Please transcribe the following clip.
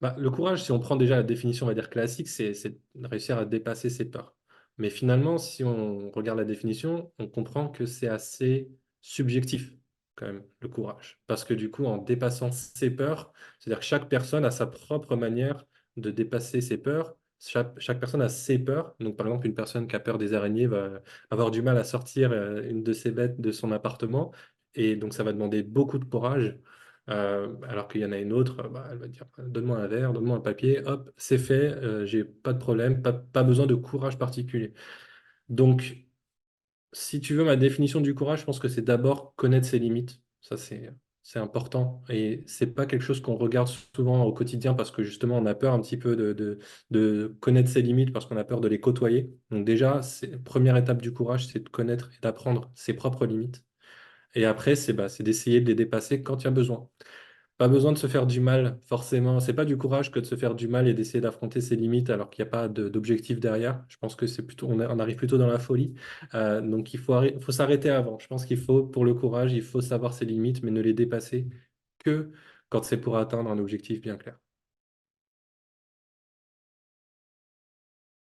Bah, le courage, si on prend déjà la définition, on va dire classique, c'est réussir à dépasser ses peurs. Mais finalement, si on regarde la définition, on comprend que c'est assez subjectif, quand même, le courage. Parce que du coup, en dépassant ses peurs, c'est-à-dire que chaque personne a sa propre manière de dépasser ses peurs. Chaque personne a ses peurs. Donc, par exemple, une personne qui a peur des araignées va avoir du mal à sortir une de ses bêtes de son appartement. Et donc, ça va demander beaucoup de courage. Alors qu'il y en a une autre, bah, elle va dire donne-moi un verre, donne-moi un papier, hop, c'est fait, j'ai pas de problème, pas besoin de courage particulier. Donc, si tu veux ma définition du courage, je pense que c'est d'abord connaître ses limites. Ça, c'est important. Et c'est pas quelque chose qu'on regarde souvent au quotidien parce que justement, on a peur un petit peu de connaître ses limites parce qu'on a peur de les côtoyer. Donc, déjà, première étape du courage, c'est de connaître et d'apprendre ses propres limites. Et après, c'est d'essayer de les dépasser quand il y a besoin. Pas besoin de se faire du mal, forcément. C'est pas du courage que de se faire du mal et d'essayer d'affronter ses limites alors qu'il n'y a pas d'objectif derrière. Je pense que c'est plutôt, on arrive plutôt dans la folie. Donc faut s'arrêter avant. Je pense qu'il faut, pour le courage, il faut savoir ses limites, mais ne les dépasser que quand c'est pour atteindre un objectif bien clair.